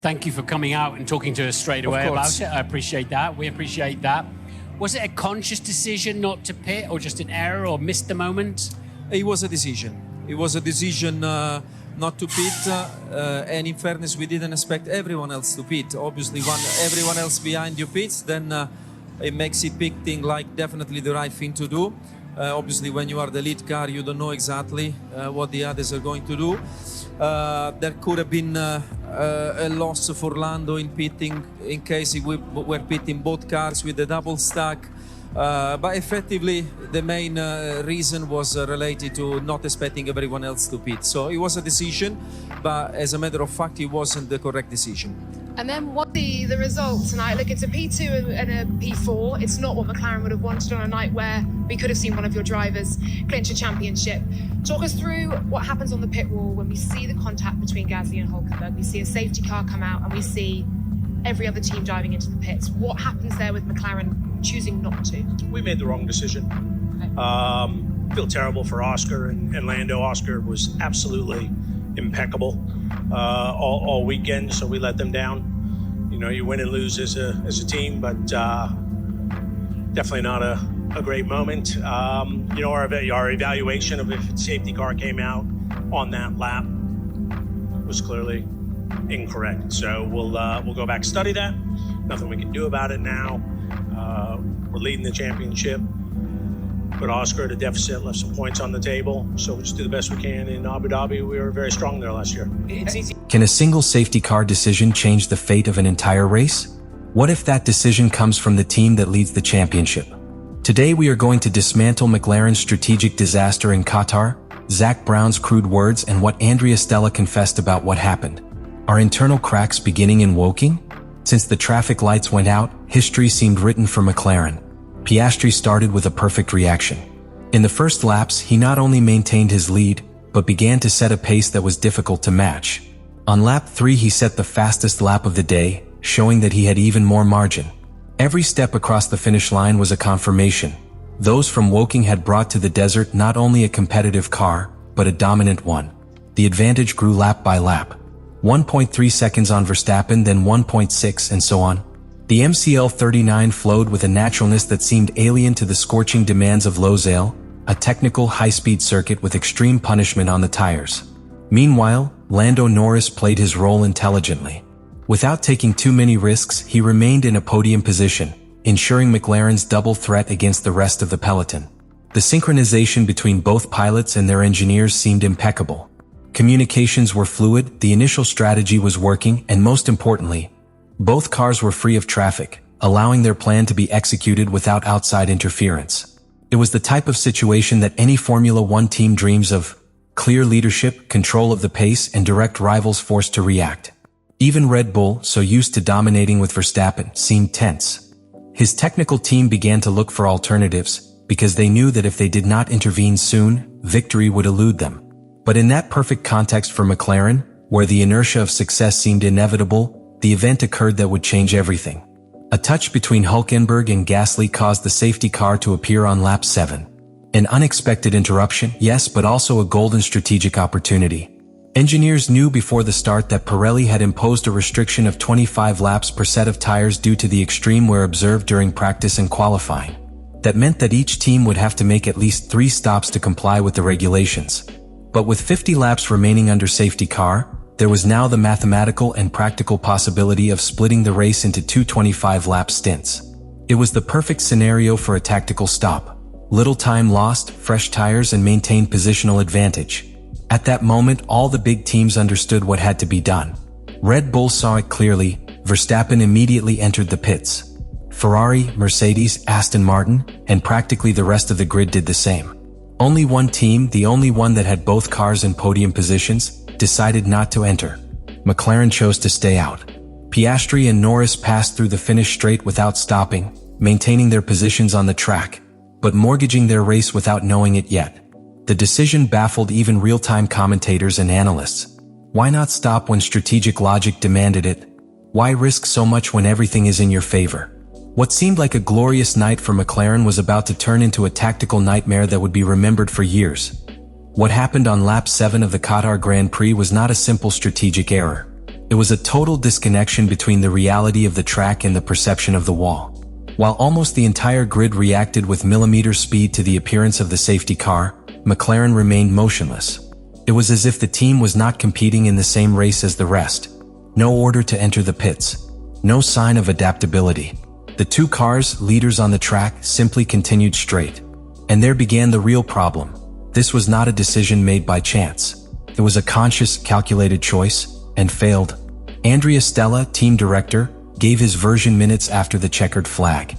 Thank you for coming out and talking to us straight away about it. I appreciate that. We appreciate that. Was it a conscious decision not to pit, or just an error, or missed the moment? It was a decision. It was a decision not to pit, and in fairness, we didn't expect everyone else to pit. Obviously, when everyone else behind you pits, then it makes it pitting like definitely the right thing to do. Obviously, when you are the lead car, you don't know exactly what the others are going to do. There could have been a loss for Lando in pitting in case we were pitting both cars with the double stack. But effectively, the main reason was related to not expecting everyone else to pit. So it was a decision, but as a matter of fact, it wasn't the correct decision. And then what the result tonight? Look, it's a P2 and a P4. It's not what McLaren would have wanted on a night where we could have seen one of your drivers clinch a championship. Talk us through what happens on the pit wall when we see the contact between Gasly and Hülkenberg. We see a safety car come out and we see every other team diving into the pits. What happens there with McLaren choosing not to? We made the wrong decision. Okay. Feel terrible for Oscar and Lando. Oscar was absolutely impeccable all weekend, so we let them down. You know, you win and lose as a team, but definitely not a great moment. You know, our evaluation of if a safety car came out on that lap was clearly incorrect. So we'll go back, study that. Nothing we can do about it now. We're leading the championship. Put Oscar at a deficit, left some points on the table. So we'll just do the best we can in Abu Dhabi. We were very strong there last year. Can a single safety car decision change the fate of an entire race? What if that decision comes from the team that leads the championship? Today we are going to dismantle McLaren's strategic disaster in Qatar, Zak Brown's crude words, and what Andrea Stella confessed about what happened. Are internal cracks beginning in Woking? Since the traffic lights went out, history seemed written for McLaren. Piastri started with a perfect reaction. In the first laps, he not only maintained his lead, but began to set a pace that was difficult to match. On lap 3 he set the fastest lap of the day, showing that he had even more margin. Every step across the finish line was a confirmation. Those from Woking had brought to the desert not only a competitive car, but a dominant one. The advantage grew lap by lap. 1.3 seconds on Verstappen, then 1.6, and so on. The MCL 39 flowed with a naturalness that seemed alien to the scorching demands of Losail, a technical high-speed circuit with extreme punishment on the tires. Meanwhile, Lando Norris played his role intelligently. Without taking too many risks, he remained in a podium position, ensuring McLaren's double threat against the rest of the peloton. The synchronization between both pilots and their engineers seemed impeccable. Communications were fluid, the initial strategy was working, and most importantly, both cars were free of traffic, allowing their plan to be executed without outside interference. It was the type of situation that any Formula One team dreams of: clear leadership, control of the pace, and direct rivals forced to react. Even Red Bull, so used to dominating with Verstappen, seemed tense. His technical team began to look for alternatives, because they knew that if they did not intervene soon, victory would elude them. But in that perfect context for McLaren, where the inertia of success seemed inevitable, the event occurred that would change everything. A touch between Hülkenberg and Gasly caused the safety car to appear on lap 7. An unexpected interruption, yes, but also a golden strategic opportunity. Engineers knew before the start that Pirelli had imposed a restriction of 25 laps per set of tires due to the extreme wear observed during practice and qualifying. That meant that each team would have to make at least 3 stops to comply with the regulations. But with 50 laps remaining under safety car, there was now the mathematical and practical possibility of splitting the race into 2 25-lap stints. It was the perfect scenario for a tactical stop. Little time lost, fresh tires, and maintained positional advantage. At that moment, all the big teams understood what had to be done. Red Bull saw it clearly. Verstappen immediately entered the pits. Ferrari, Mercedes, Aston Martin, and practically the rest of the grid did the same. Only one team, the only one that had both cars in podium positions, decided not to enter. McLaren chose to stay out. Piastri and Norris passed through the finish straight without stopping, maintaining their positions on the track, but mortgaging their race without knowing it yet. The decision baffled even real-time commentators and analysts. Why not stop when strategic logic demanded it? Why risk so much when everything is in your favor? What seemed like a glorious night for McLaren was about to turn into a tactical nightmare that would be remembered for years. What happened on lap 7 of the Qatar Grand Prix was not a simple strategic error. It was a total disconnection between the reality of the track and the perception of the wall. While almost the entire grid reacted with millimeter speed to the appearance of the safety car, McLaren remained motionless. It was as if the team was not competing in the same race as the rest. No order to enter the pits. No sign of adaptability. The two cars, leaders on the track, simply continued straight. And there began the real problem. This was not a decision made by chance. It was a conscious, calculated choice, and failed. Andrea, Stella, team director, gave his version minutes after the checkered flag.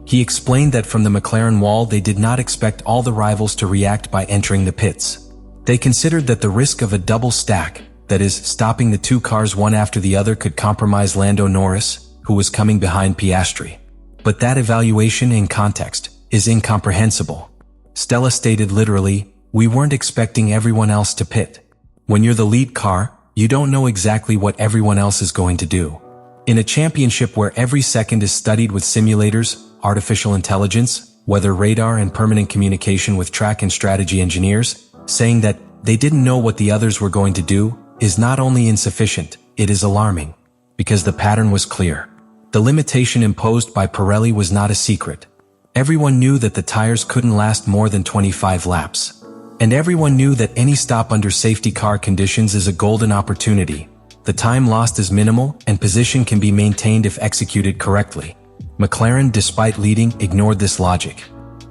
He explained that from the McLaren wall they did not expect all the rivals to react by entering the pits. They considered that the risk of a double stack, that is, stopping the two cars one after the other, could compromise Lando Norris, who was coming behind Piastri. But that evaluation in context is incomprehensible. Stella stated literally, "We weren't expecting everyone else to pit." When you're the lead car, you don't know exactly what everyone else is going to do. In a championship where every second is studied with simulators, artificial intelligence, weather radar, and permanent communication with track and strategy engineers, saying that they didn't know what the others were going to do is not only insufficient, it is alarming. Because the pattern was clear. The limitation imposed by Pirelli was not a secret. Everyone knew that the tires couldn't last more than 25 laps. And everyone knew that any stop under safety car conditions is a golden opportunity. The time lost is minimal and position can be maintained if executed correctly. McLaren, despite leading, ignored this logic.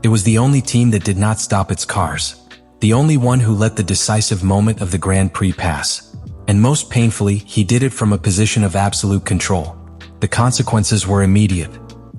It was the only team that did not stop its cars. The only one who let the decisive moment of the Grand Prix pass. And most painfully, he did it from a position of absolute control. The consequences were immediate.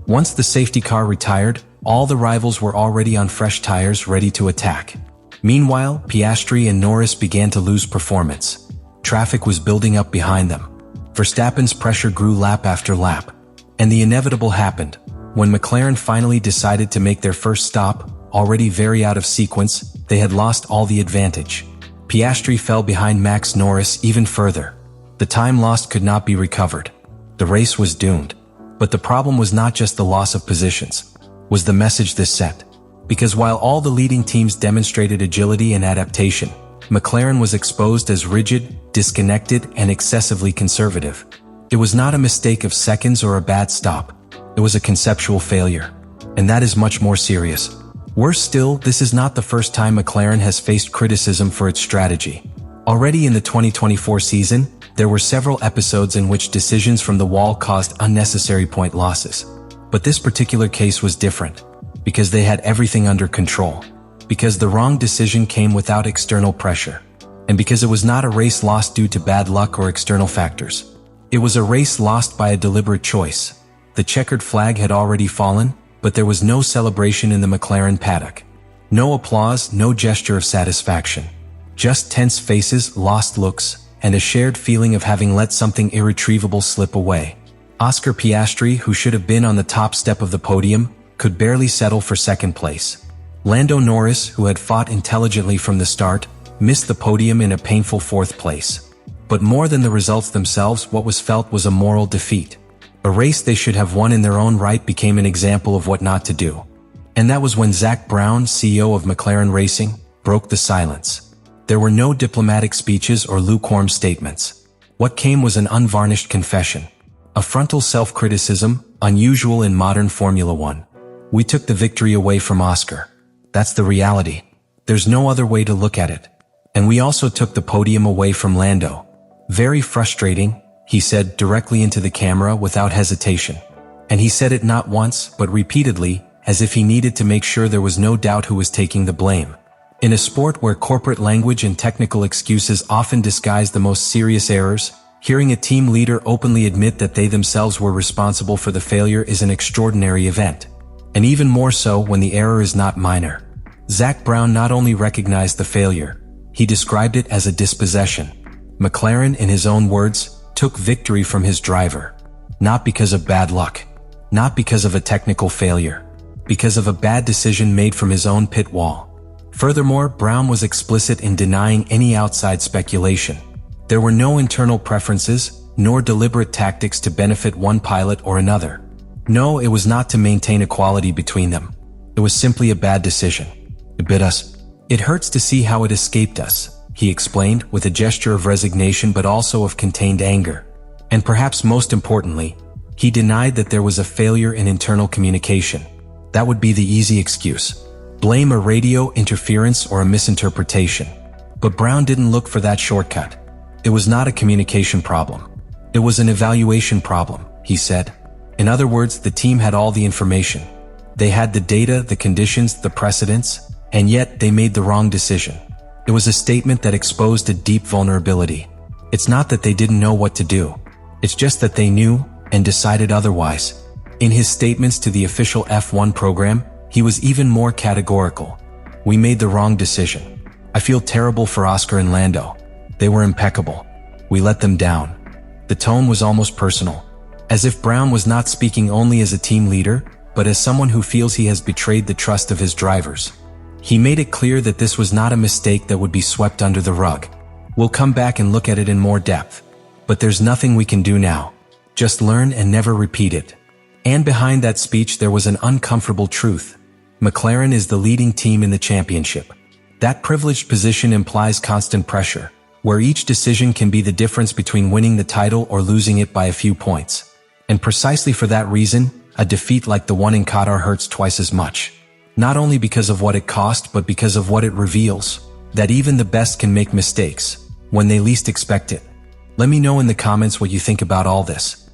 Once the safety car retired, all the rivals were already on fresh tires ready to attack. Meanwhile, Piastri and Norris began to lose performance. Traffic was building up behind them. Verstappen's pressure grew lap after lap. And the inevitable happened. When McLaren finally decided to make their first stop, already very out of sequence, they had lost all the advantage. Piastri fell behind Max Norris even further. The time lost could not be recovered. The race was doomed. But the problem was not just the loss of positions, was the message this sent. Because while all the leading teams demonstrated agility and adaptation, McLaren was exposed as rigid, disconnected, and excessively conservative. It was not a mistake of seconds or a bad stop. It was a conceptual failure. And that is much more serious. Worse still, this is not the first time McLaren has faced criticism for its strategy. Already in the 2024 season, there were several episodes in which decisions from the wall caused unnecessary point losses. But this particular case was different. Because they had everything under control. Because the wrong decision came without external pressure. And because it was not a race lost due to bad luck or external factors. It was a race lost by a deliberate choice. The checkered flag had already fallen, but there was no celebration in the McLaren paddock. No applause, no gesture of satisfaction. Just tense faces, lost looks, and a shared feeling of having let something irretrievable slip away. Oscar Piastri, who should have been on the top step of the podium, could barely settle for second place. Lando Norris, who had fought intelligently from the start, missed the podium in a painful fourth place. But more than the results themselves, what was felt was a moral defeat. A race they should have won in their own right became an example of what not to do. And that was when Zak Brown, CEO of McLaren Racing, broke the silence. There were no diplomatic speeches or lukewarm statements. What came was an unvarnished confession. A frontal self-criticism, unusual in modern Formula One. We took the victory away from Oscar. That's the reality. There's no other way to look at it. And we also took the podium away from Lando. Very frustrating, he said directly into the camera without hesitation. And he said it not once, but repeatedly, as if he needed to make sure there was no doubt who was taking the blame. In a sport where corporate language and technical excuses often disguise the most serious errors, hearing a team leader openly admit that they themselves were responsible for the failure is an extraordinary event. And even more so when the error is not minor. Zak Brown not only recognized the failure, he described it as a dispossession. McLaren, in his own words, took victory from his driver. Not because of bad luck. Not because of a technical failure. Because of a bad decision made from his own pit wall. Furthermore, Brown was explicit in denying any outside speculation. There were no internal preferences, nor deliberate tactics to benefit one pilot or another. No, it was not to maintain equality between them. It was simply a bad decision. It bit us. It hurts to see how it escaped us, he explained with a gesture of resignation but also of contained anger. And perhaps most importantly, he denied that there was a failure in internal communication. That would be the easy excuse. Blame a radio interference or a misinterpretation. But Brown didn't look for that shortcut. It was not a communication problem. It was an evaluation problem, he said. In other words, the team had all the information. They had the data, the conditions, the precedents, and yet they made the wrong decision. It was a statement that exposed a deep vulnerability. It's not that they didn't know what to do. It's just that they knew and decided otherwise. In his statements to the official F1 program, he was even more categorical. We made the wrong decision. I feel terrible for Oscar and Lando. They were impeccable. We let them down. The tone was almost personal, as if Brown was not speaking only as a team leader, but as someone who feels he has betrayed the trust of his drivers. He made it clear that this was not a mistake that would be swept under the rug. We'll come back and look at it in more depth. But there's nothing we can do now. Just learn and never repeat it. And behind that speech there was an uncomfortable truth. McLaren is the leading team in the championship. That privileged position implies constant pressure, where each decision can be the difference between winning the title or losing it by a few points. And precisely for that reason, a defeat like the one in Qatar hurts twice as much. Not only because of what it cost, but because of what it reveals, that even the best can make mistakes, when they least expect it. Let me know in the comments what you think about all this.